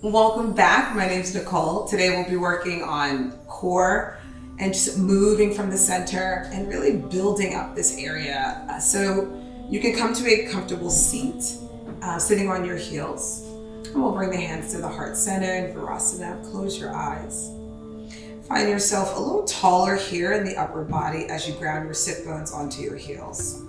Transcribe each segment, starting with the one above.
Welcome back. My name is Nicole. Today we'll be working on core and just moving from the center and really building up this area. So you can come to a comfortable seat, sitting on your heels. And we'll bring the hands to the heart center in Vinyasa. Close your eyes. Find yourself a little taller here in the upper body as you ground your sit bones onto your heels.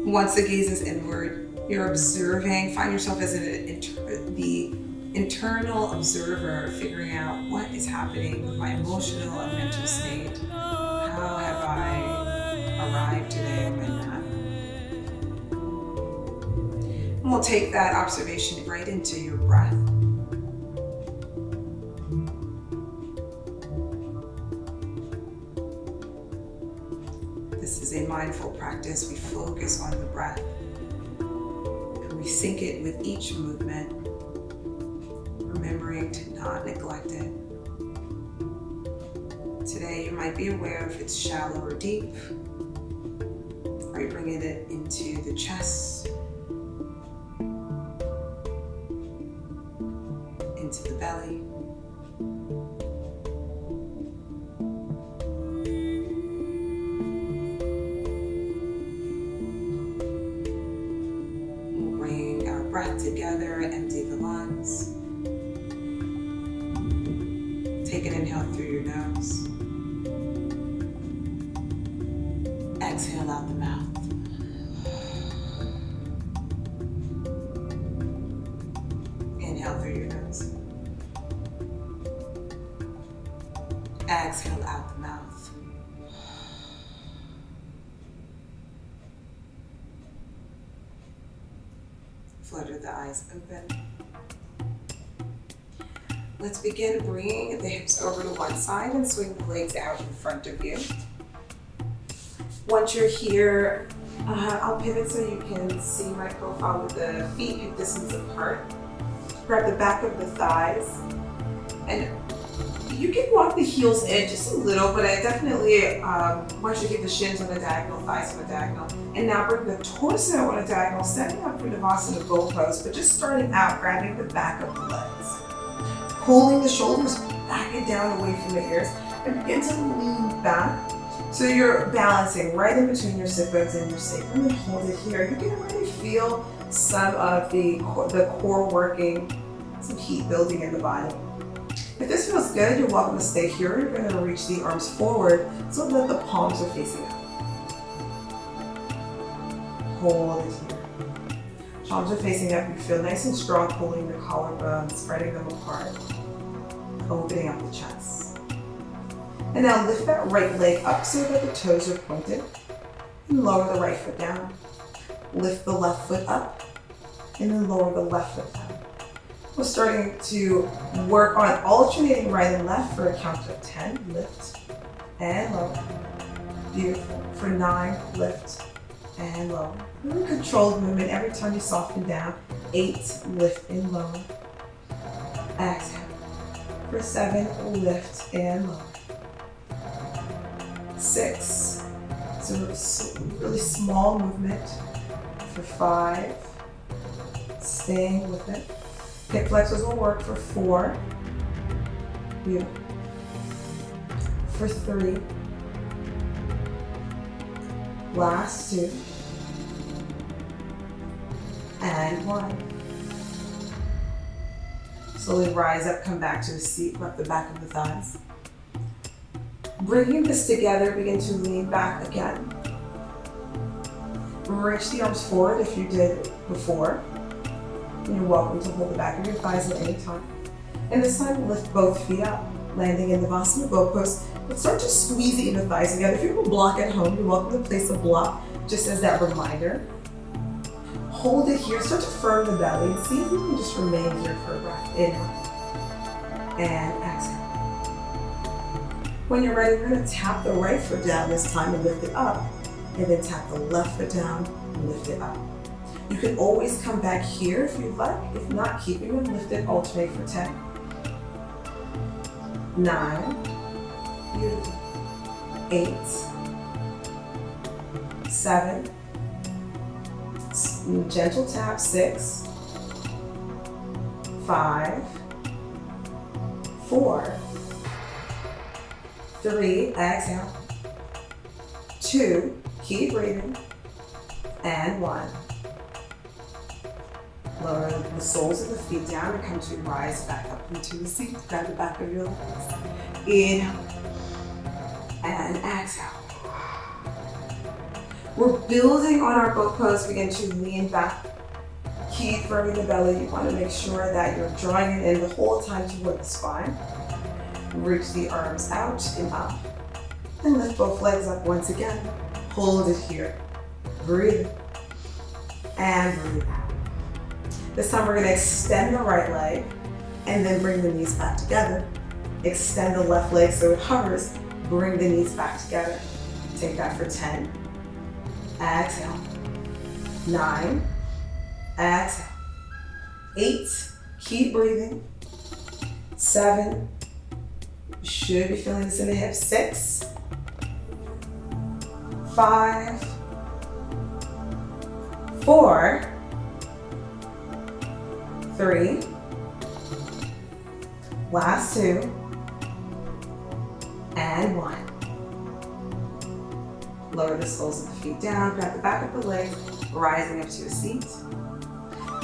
Once the gaze is inward, you're observing, find yourself as the internal observer, figuring out what is happening with my emotional and mental state. How have I arrived today on my mat? And we'll take that observation right into your breath. This is a mindful practice. We focus on the breath. We sync it with each movement, remembering to not neglect it. Today, you might be aware if it's shallow or deep. Are you bringing it into the chest, into the belly? Breath together, empty the lungs. Take an inhale through your nose. Exhale out the mouth. Inhale through your nose. Exhale out the mouth. Flutter the eyes open. Let's begin bringing the hips over to one side and swing the legs out in front of you. Once you're here, I'll pivot so you can see my profile with the feet hip distance apart. Grab the back of the thighs, and you can walk the heels in just a little, but I definitely want you to keep the shins on the diagonal, thighs on the diagonal. And now bring the torso on a diagonal, setting up for Navasana bow pose, but just starting out, grabbing the back of the legs. Pulling the shoulders back and down away from the ears, and begin to lean back. So you're balancing right in between your sit bones and your sacrum, and hold it here. You can already feel some of the core working, some heat building in the body. If this feels good, you're welcome to stay here. You're going to reach the arms forward so that the palms are facing up. Hold it here. Palms are facing up. You feel nice and strong, pulling the collarbones, spreading them apart, opening up the chest. And now lift that right leg up so that the toes are pointed. And lower the right foot down. Lift the left foot up. And then lower the left foot down. We're starting to work on alternating right and left for a count of 10. Lift and lower. Beautiful. For 9, lift and lower. Really controlled movement every time you soften down. 8, lift and lower. Exhale. For 7, lift and lower. 6, so really small movement. For 5, staying with it. Hip flexors will work for 4. Beautiful. For 3. Last 2. And 1. Slowly rise up, come back to a seat, rub the back of the thighs. Bringing this together, begin to lean back again. Reach the arms forward if you did before. You're welcome to hold the back of your thighs at any time. And this time, lift both feet up, landing in the Navasana bow pose. But start to squeezing the thighs together. If you have a block at home, you're welcome to place a block just as that reminder. Hold it here, start to firm the belly, and see if you can just remain here for a breath. Inhale and exhale. When you're ready, we're going to tap the right foot down this time and lift it up, and then tap the left foot down and lift it up. You can always come back here if you'd like. If not, keeping them lifted, alternate for 10. 9. Beautiful. 8. 7. Gentle tap. 6. 5, 4, 3, exhale, 2, keep breathing, and 1. Lower the soles of the feet down and come to rise back up into the seat. Grab the back of your legs. Inhale and exhale. We're building on our boat pose. Begin to lean back. Keep firming the belly. You want to make sure that you're drawing it in the whole time toward the spine. Reach the arms out and up. And lift both legs up once again. Hold it here. Breathe. And breathe out. This time we're going to extend the right leg and then bring the knees back together. Extend the left leg so it hovers. Bring the knees back together. Take that for 10. Exhale. 9. Exhale. 8. Keep breathing. 7. You should be feeling this in the hips. 6. 5. 4. 3. Last 2. And 1. Lower the soles of the feet down, grab the back of the legs, rising up to a seat.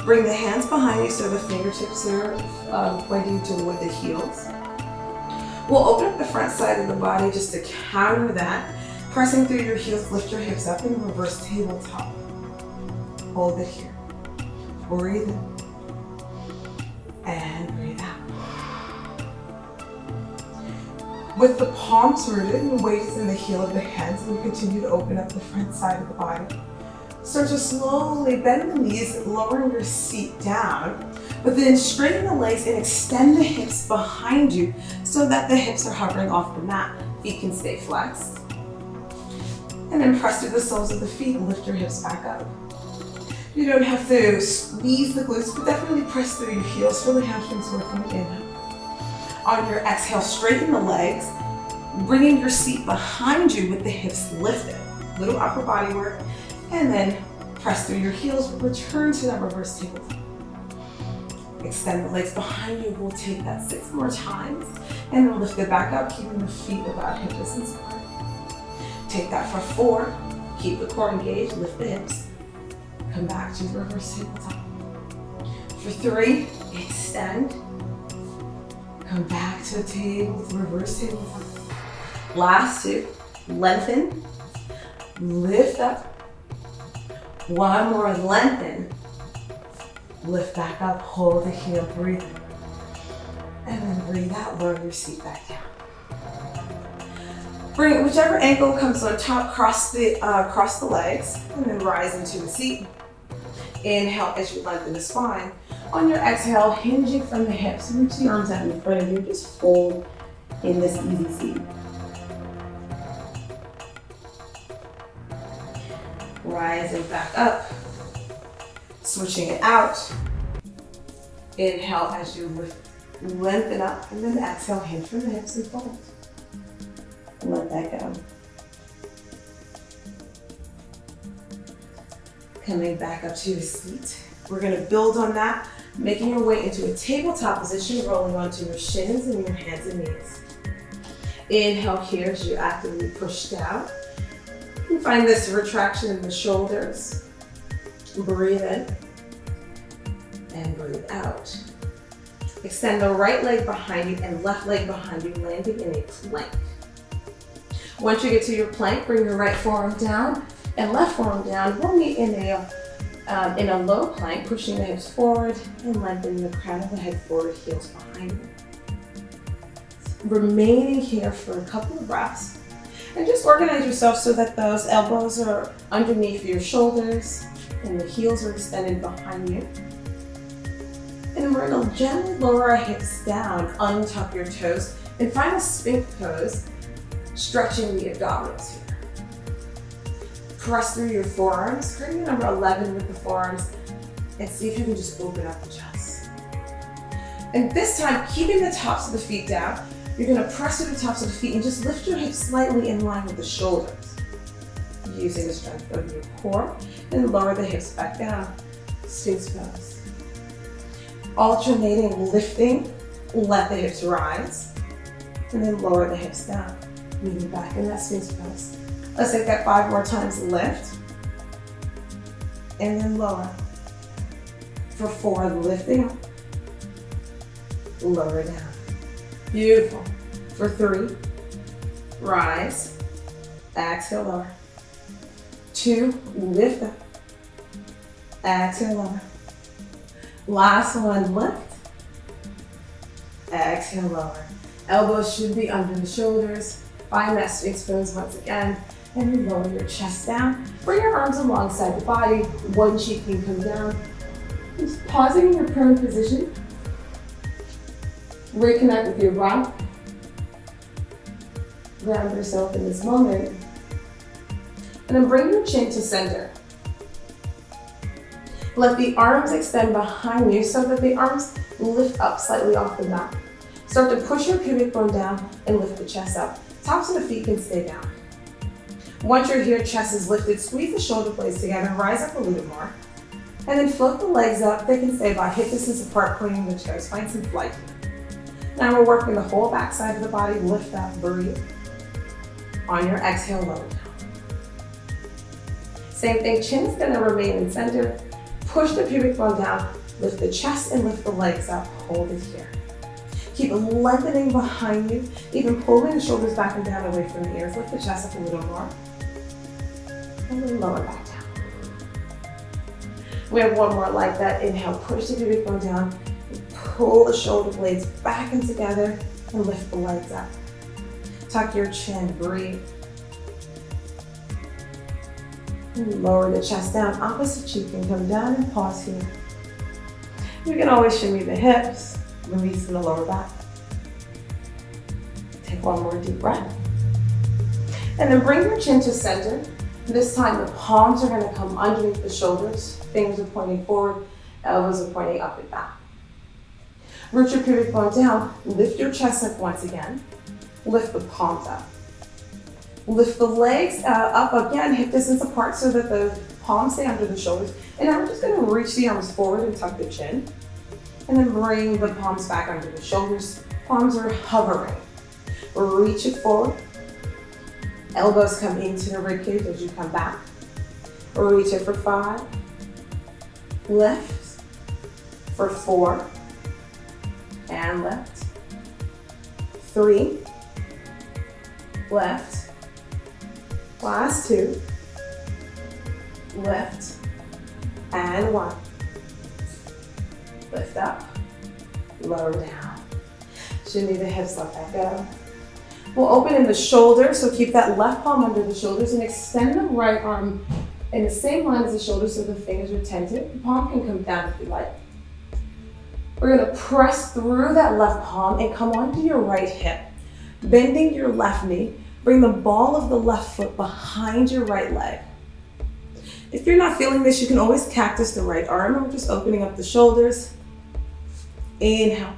Bring the hands behind you so the fingertips are pointing toward the heels. We'll open up the front side of the body just to counter that. Pressing through your heels, lift your hips up in reverse tabletop. Hold it here. Breathe in. And breathe out. With the palms rooted and weight is in the heel of the hands, we continue to open up the front side of the body. Start to slowly bend the knees, lowering your seat down, but then straighten the legs and extend the hips behind you so that the hips are hovering off the mat. Feet can stay flexed. And then press through the soles of the feet and lift your hips back up. You don't have to squeeze the glutes, but definitely press through your heels. Feel the hamstrings working. Inhale. On your exhale, straighten the legs, bringing your seat behind you with the hips lifted. Little upper body work, and then press through your heels. Return to that reverse tabletop. Extend the legs behind you. We'll take that 6 more times, and then lift it back up, keeping the feet about hip distance apart. Take that for 4. Keep the core engaged. Lift the hips. Come back to the reverse tabletop. For 3, extend. Come back to the table, reverse tabletop. Last 2, lengthen, lift up. 1 more, lengthen. Lift back up, hold it here, breathe in. And then breathe out, lower your seat back down. Bring whichever ankle comes on top, cross the legs, and then rise into a seat. Inhale as you lengthen the spine. On your exhale, hinging from the hips, reach the arms out in front of you, just fold in this easy seat. Rising back up, switching it out. Inhale as you lengthen up, and then exhale, hinge from the hips and fold. And let that go. Coming back up to a seat. We're going to build on that, making your way into a tabletop position, rolling onto your shins and your hands and knees. Inhale here as you actively push down. You find this retraction in the shoulders. Breathe in and breathe out. Extend the right leg behind you and left leg behind you, landing in a plank. Once you get to your plank, bring your right forearm down and left forearm down. We'll meet in a low plank, pushing the hips forward and lengthening the crown of the head forward, heels behind you. Remaining here for a couple of breaths. And just organize yourself so that those elbows are underneath your shoulders and the heels are extended behind you. And we're going to gently lower our hips down, untuck your toes, and find a sphinx pose, stretching the abdominals here. Press through your forearms, creating number 11 with the forearms, and see if you can just open up the chest. And this time, keeping the tops of the feet down, you're going to press through the tops of the feet and just lift your hips slightly in line with the shoulders. Using the strength of your core, and lower the hips back down. Sphinx pose. Alternating lifting, let the hips rise, and then lower the hips down. Moving back in that Sphinx pose. Let's take that 5 more times. Lift, and then lower. For 4, lifting up, lower down. Beautiful. For 3, rise, exhale, lower. 2, lift up, exhale, lower. Last one, lift, exhale, lower. Elbows should be under the shoulders. Find that Sphinx pose once again, and then lower your chest down. Bring your arms alongside the body. One cheek can come down. Just pausing in your prone position. Reconnect with your breath. Ground yourself in this moment. And then bring your chin to center. Let the arms extend behind you so that the arms lift up slightly off the mat. Start to push your pubic bone down and lift the chest up. Tops of the feet can stay down. Once you're here, chest is lifted, squeeze the shoulder blades together, rise up a little more. And then float the legs up. They can stay about hip distance apart, pointing the toes. Find some flight. Now we're working the whole back side of the body. Lift up, breathe. On your exhale, lower down. Same thing, chin is gonna remain in center. Push the pubic bone down, lift the chest and lift the legs up. Hold it here. Keep lengthening behind you, even pulling the shoulders back and down away from the ears. Lift the chest up a little more. And then lower back down. We have one more like that. Inhale, push the pubic bone down. Pull the shoulder blades back and together and lift the legs up. Tuck your chin, breathe. And lower the chest down. Opposite cheek can come down and pause here. You can always shimmy the hips, release in the lower back. Take one more deep breath. And then bring your chin to center. This time the palms are going to come underneath the shoulders. Fingers are pointing forward, elbows are pointing up and back. Root your pubic bone down, lift your chest up once again. Lift the palms up. Lift the legs up again, hip distance apart so that the palms stay under the shoulders. And now we're just gonna reach the arms forward and tuck the chin. And then bring the palms back under the shoulders. Palms are hovering. Reach it forward. Elbows come into the ribcage as you come back. Reach it for 5. Lift for 4. And lift. 3. Lift. Last 2. Lift. And 1. Lift up. Lower down. Shimmy the hips, let that go. We'll open in the shoulders, so keep that left palm under the shoulders and extend the right arm in the same line as the shoulders so the fingers are tented. The palm can come down if you like. We're gonna press through that left palm and come onto your right hip. Bending your left knee, bring the ball of the left foot behind your right leg. If you're not feeling this, you can always cactus the right arm, and we're just opening up the shoulders. Inhale.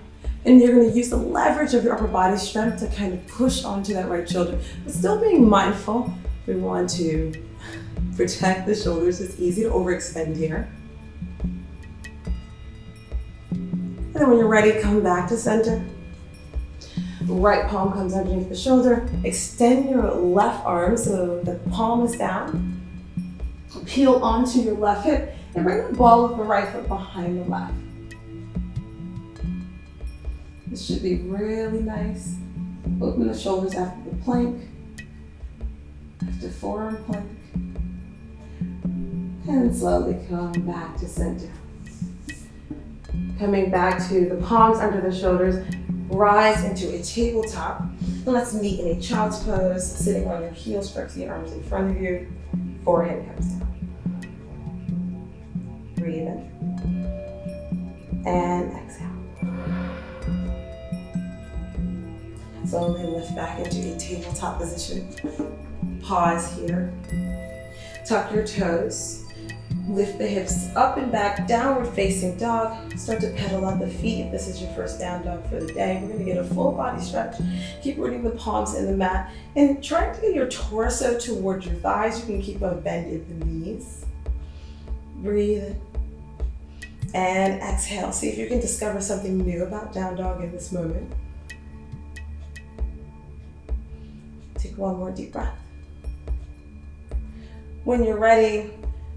And you're gonna use the leverage of your upper body strength to kind of push onto that right shoulder, but still being mindful. We want to protect the shoulders. It's easy to overextend here. And then when you're ready, come back to center. Right palm comes underneath the shoulder. Extend your left arm so the palm is down. Peel onto your left hip and bring the ball of the right foot behind the left. This should be really nice. Open the shoulders after the plank, after forearm plank. And slowly come back to center. Coming back to the palms under the shoulders, rise into a tabletop. And let's meet in a child's pose, sitting on your heels, stretch the arms in front of you, forehead comes down. Breathe in. And exhale. Slowly lift back into a tabletop position. Pause here. Tuck your toes. Lift the hips up and back, downward facing dog. Start to pedal out the feet if this is your first down dog for the day. We're gonna get a full body stretch. Keep rooting the palms in the mat and try to get your torso towards your thighs. You can keep a bend in the knees. Breathe And exhale. See if you can discover something new about down dog in this moment. Take one more deep breath. When you're ready,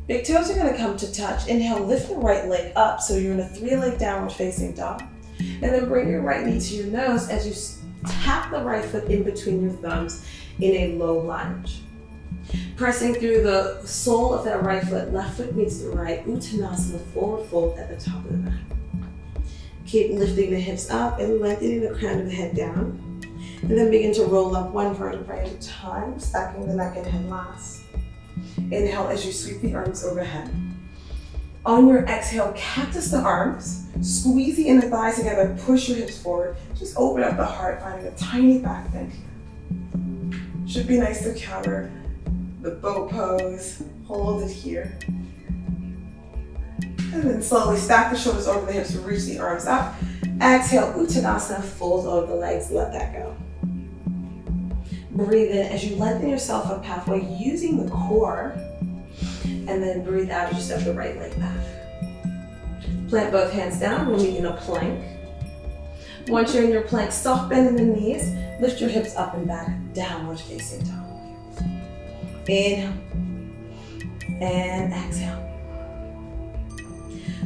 big toes are going to come to touch. Inhale, lift the right leg up so you're in a 3-leg downward facing dog. And then bring your right knee to your nose as you tap the right foot in between your thumbs in a low lunge. Pressing through the sole of that right foot, left foot meets the right, Uttanasana, forward fold at the top of the mat. Keep lifting the hips up and lengthening the crown of the head down. And then begin to roll up one vertebrae at a time, stacking the neck and head last. Inhale as you sweep the arms overhead. On your exhale, cactus the arms, squeeze the inner thighs together, push your hips forward. Just open up the heart, finding a tiny back bend here. Should be nice to counter the boat pose. Hold it here. And then slowly stack the shoulders over the hips, reach the arms up. Exhale, Uttanasana, fold over the legs, let that go. Breathe in as you lengthen yourself up halfway using the core. And then breathe out as you step the right leg back. Plant both hands down, we'll meet in a plank. Once you're in your plank, soft bend in the knees, lift your hips up and back, downward facing dog. Inhale and exhale.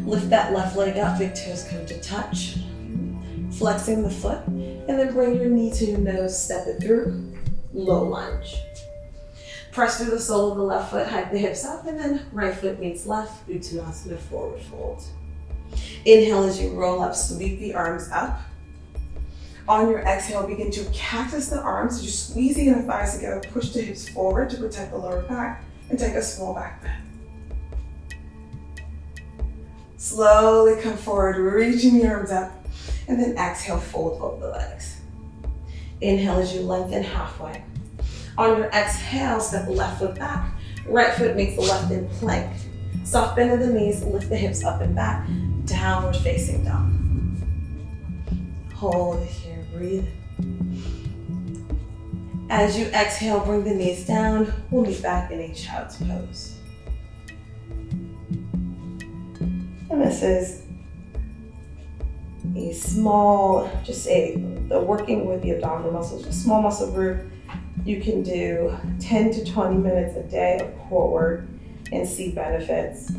Lift that left leg up, big toes come to touch. Flexing the foot, and then bring your knee to your nose, step it through, low lunge. Press through the sole of the left foot, hike the hips up, and then right foot meets left, Uttanasana, forward fold. Inhale as you roll up, sweep the arms up. On your exhale, begin to cactus the arms as you squeeze the inner thighs together, push the hips forward to protect the lower back, and take a small back bend. Slowly come forward, reaching the arms up, and then exhale, fold over the legs. Inhale as you lengthen halfway. On your exhale, step the left foot back, right foot meets the left in plank. Soft bend of the knees, lift the hips up and back, downward facing dog. Hold it here, breathe. As you exhale, bring the knees down. We'll meet back in a child's pose. And this is a small, the working with the abdominal muscles, a small muscle group. You can do 10 to 20 minutes a day of core work and see benefits.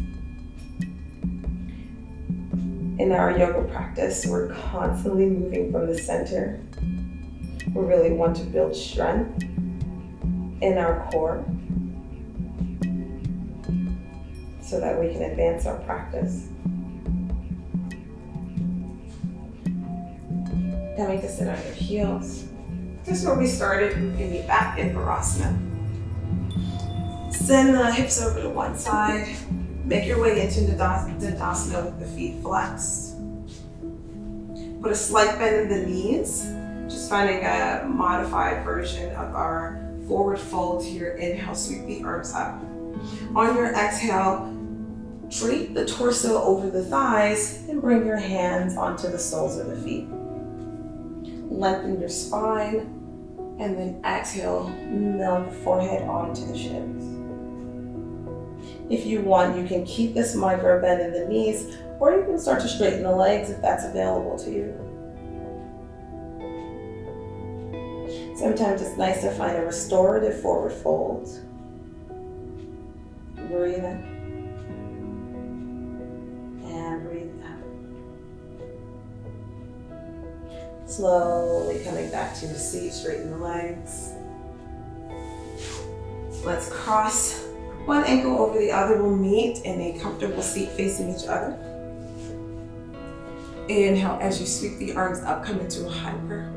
In our yoga practice, we're constantly moving from the center. We really want to build strength in our core so that we can advance our practice. Coming to sit on your heels. This is where we started. We can be back in Virasana. Send the hips over to one side. Make your way into Dandasana with the feet flexed. Put a slight bend in the knees. Just finding a modified version of our forward fold here. Inhale, sweep the arms up. On your exhale, drape the torso over the thighs and bring your hands onto the soles of the feet. Lengthen your spine, and then exhale, melt the forehead onto the shins. If you want, you can keep this micro bend in the knees, or you can start to straighten the legs if that's available to you. Sometimes it's nice to find a restorative forward fold. Breathe in. And breathe out. Slowly coming back to your seat, straighten the legs. Let's cross one ankle over the other. We'll meet in a comfortable seat facing each other. Inhale as you sweep the arms up, come into a high prayer.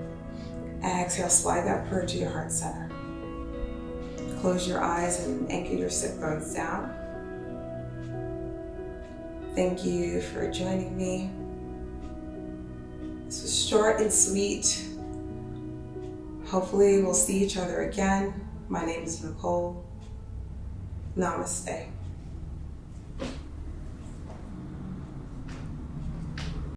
Exhale, slide that prayer to your heart center. Close your eyes and anchor your sit bones down. Thank you for joining me. This was short and sweet. Hopefully we'll see each other again. My name is Nicole. Namaste.